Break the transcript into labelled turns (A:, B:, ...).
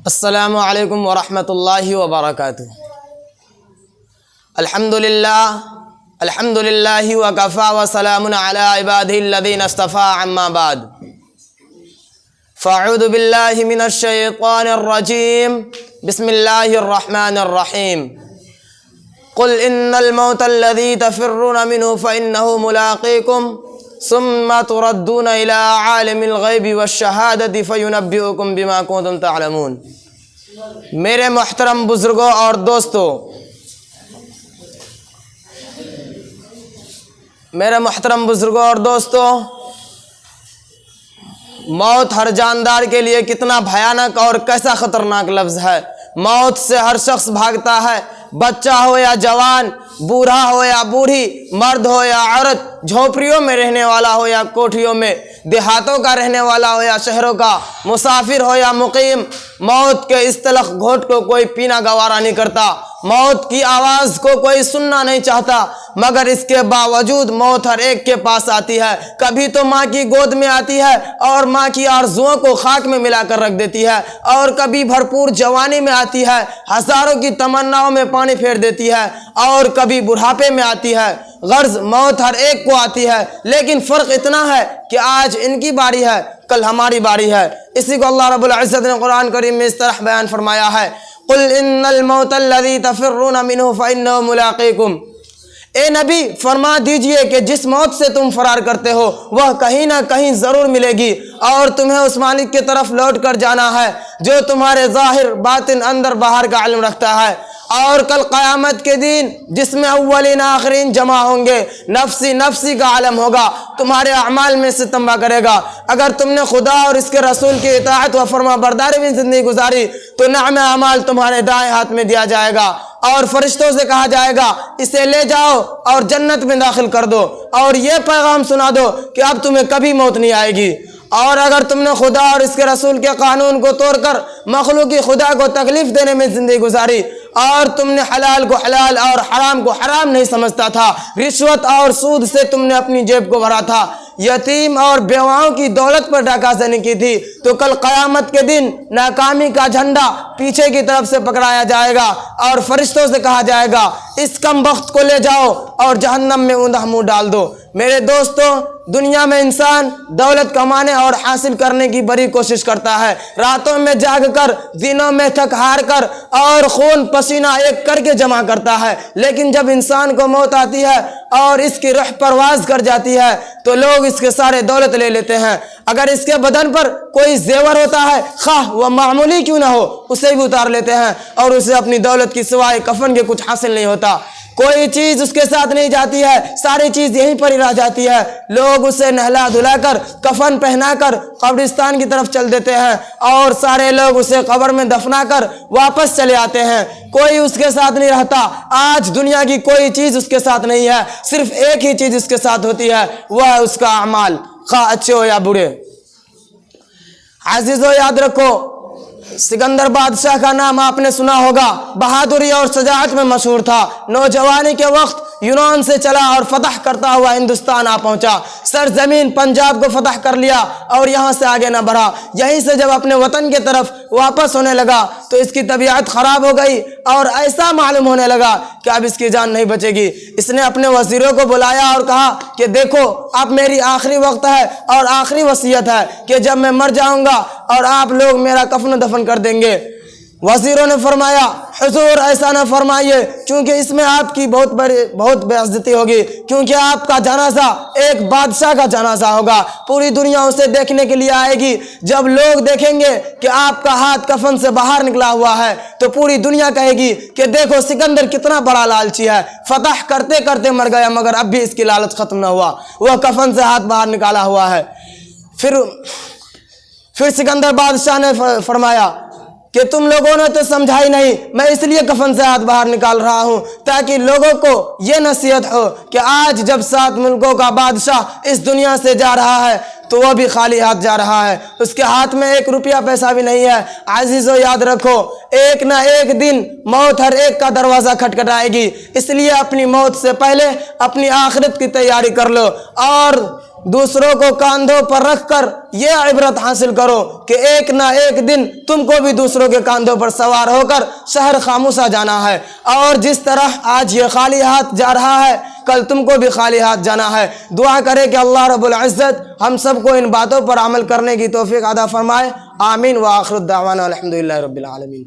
A: السلام علیکم ورحمۃ اللہ وبرکاتہ۔ الحمد للہ وکفی وسلام علی عبادہ الذین اصطفی اما بعد فاعوذ باللہ من الشیطان الرجیم بسم اللہ الرحمن الرحیم قل ان الموت الذی تفرون منہ فإنہ ملاقیکم ثم تردون الى عالم الغیب والشہادۃ فینبئکم بما کنتم تعلمون۔ میرے محترم بزرگوں اور دوستوں، موت ہر جاندار کے لیے کتنا بھیانک اور کیسا خطرناک لفظ ہے۔ موت سے ہر شخص بھاگتا ہے، بچہ ہو یا جوان، بوڑھا ہو یا بوڑھی، مرد ہو یا عورت، جھونپڑیوں میں رہنے والا ہو یا کوٹھیوں میں، دیہاتوں کا رہنے والا ہو یا شہروں کا، مسافر ہو یا مقیم، موت کے اس تلخ گھونٹ کو کوئی پینا گوارا نہیں کرتا، موت کی آواز کو کوئی سننا نہیں چاہتا، مگر اس کے باوجود موت ہر ایک کے پاس آتی ہے۔ کبھی تو ماں کی گود میں آتی ہے اور ماں کی آرزوؤں کو خاک میں ملا کر رکھ دیتی ہے، اور کبھی بھرپور جوانی میں آتی ہے، ہزاروں کی تمناؤں میں پانی پھیر دیتی ہے، اور کبھی بڑھاپے میں آتی ہے۔ غرض موت ہر ایک کو آتی ہے، لیکن فرق اتنا ہے کہ آج ان کی باری ہے، کل ہماری باری ہے۔ اسی کو اللہ رب العزت نے قرآن کریم میں اس طرح بیان فرمایا ہے، قل ان الموت الذی تفرون منہ فإنہ ملاقیکم۔ اے نبی فرما دیجئے کہ جس موت سے تم فرار کرتے ہو وہ کہیں نہ کہیں ضرور ملے گی، اور تمہیں اس مالک کی طرف لوٹ کر جانا ہے جو تمہارے ظاہر باطن اندر باہر کا علم رکھتا ہے۔ اور کل قیامت کے دن جس میں اولین آخرین جمع ہوں گے، نفسی نفسی کا عالم ہوگا، تمہارے اعمال میں سے تنبا کرے گا۔ اگر تم نے خدا اور اس کے رسول کی اطاعت و فرما برداری میں زندگی گزاری تو نعم اعمال تمہارے دائیں ہاتھ میں دیا جائے گا، اور فرشتوں سے کہا جائے گا اسے لے جاؤ اور جنت میں داخل کر دو، اور یہ پیغام سنا دو کہ اب تمہیں کبھی موت نہیں آئے گی۔ اور اگر تم نے خدا اور اس کے رسول کے قانون کو توڑ کر مخلوقی خدا کو تکلیف دینے میں زندگی گزاری، اور تم نے حلال کو حلال اور حرام کو حرام نہیں سمجھتا تھا، رشوت اور سود سے تم نے اپنی جیب کو بھرا تھا، یتیم اور بیواؤں کی دولت پر ڈاکہ زنی کی تھی، تو کل قیامت کے دن ناکامی کا جھنڈا پیچھے کی طرف سے پکڑایا جائے گا، اور فرشتوں سے کہا جائے گا اس کم بخت کو لے جاؤ اور جہنم میں اوندا منہ ڈال دو۔ میرے دوستوں، دنیا میں انسان دولت کمانے اور حاصل کرنے کی بڑی کوشش کرتا ہے، راتوں میں جاگ کر، دنوں میں تھک ہار کر، اور خون پسینہ ایک کر کے جمع کرتا ہے، لیکن جب انسان کو موت آتی ہے اور اس کی روح پرواز کر جاتی ہے تو لوگ اس کے سارے دولت لے لیتے ہیں۔ اگر اس کے بدن پر کوئی زیور ہوتا ہے، خواہ وہ معمولی کیوں نہ ہو، اسے بھی اتار لیتے ہیں، اور اسے اپنی دولت کی سوائے کفن کے کچھ حاصل نہیں ہوتا۔ کوئی چیز اس کے ساتھ نہیں جاتی ہے، ساری چیز یہیں پر ہی رہ جاتی ہے۔ لوگ اسے نہلا دھلا کر، کفن پہنا کر قبرستان کی طرف چل دیتے ہیں، اور سارے لوگ اسے قبر میں دفنا کر واپس چلے آتے ہیں، کوئی اس کے ساتھ نہیں رہتا۔ آج دنیا کی کوئی چیز اس کے ساتھ نہیں ہے، صرف ایک ہی چیز اس کے ساتھ ہوتی ہے، وہ ہے اس کا اعمال، خواہ اچھے ہو یا برے۔ عزیزو، یاد رکھو، سکندر بادشاہ کا نام آپ نے سنا ہوگا، بہادری اور شجاعت میں مشہور تھا۔ نوجوانی کے وقت یونان سے چلا اور فتح کرتا ہوا ہندوستان آ پہنچا، سرزمین پنجاب کو فتح کر لیا اور یہاں سے آگے نہ بڑھا۔ یہیں سے جب اپنے وطن کی طرف واپس ہونے لگا تو اس کی طبیعت خراب ہو گئی، اور ایسا معلوم ہونے لگا کہ اب اس کی جان نہیں بچے گی۔ اس نے اپنے وزیروں کو بلایا اور کہا کہ دیکھو، اب میری آخری وقت ہے اور آخری وصیت ہے کہ جب میں مر جاؤں گا اور آپ لوگ میرا کفن و دفن کر دیں گے۔ وزیروں نے فرمایا حضور ایسا نہ فرمائیے، کیونکہ اس میں آپ کی بہت بے عزتی ہوگی، کیونکہ آپ کا جنازہ ایک بادشاہ کا جنازہ ہوگا، پوری دنیا اسے دیکھنے کے لیے آئے گی۔ جب لوگ دیکھیں گے کہ آپ کا ہاتھ کفن سے باہر نکلا ہوا ہے تو پوری دنیا کہے گی کہ دیکھو سکندر کتنا بڑا لالچی ہے، فتح کرتے کرتے مر گیا مگر اب بھی اس کی لالچ ختم نہ ہوا، وہ کفن سے ہاتھ باہر نکالا ہوا ہے۔ پھر سکندر بادشاہ نے فرمایا کہ تم لوگوں نے تو سمجھا ہی نہیں، میں اس لیے کفن سے ہاتھ باہر نکال رہا ہوں تاکہ لوگوں کو یہ نصیحت ہو کہ آج جب 7 ملکوں کا بادشاہ اس دنیا سے جا رہا ہے تو وہ بھی خالی ہاتھ جا رہا ہے، اس کے ہاتھ میں 1 روپیہ پیسہ بھی نہیں ہے۔ عزیزو، یاد رکھو، ایک نہ ایک دن موت ہر ایک کا دروازہ کھٹکھٹائے گی، اس لیے اپنی موت سے پہلے اپنی آخرت کی تیاری کر لو، اور دوسروں کو کاندھوں پر رکھ کر یہ عبرت حاصل کرو کہ ایک نہ ایک دن تم کو بھی دوسروں کے کاندھوں پر سوار ہو کر شہر خاموشہ جانا ہے، اور جس طرح آج یہ خالی ہاتھ جا رہا ہے کل تم کو بھی خالی ہاتھ جانا ہے۔ دعا کرے کہ اللہ رب العزت ہم سب کو ان باتوں پر عمل کرنے کی توفیق عطا فرمائے۔ آمین۔ وآخر الدعوانا الحمدللہ رب العالمین۔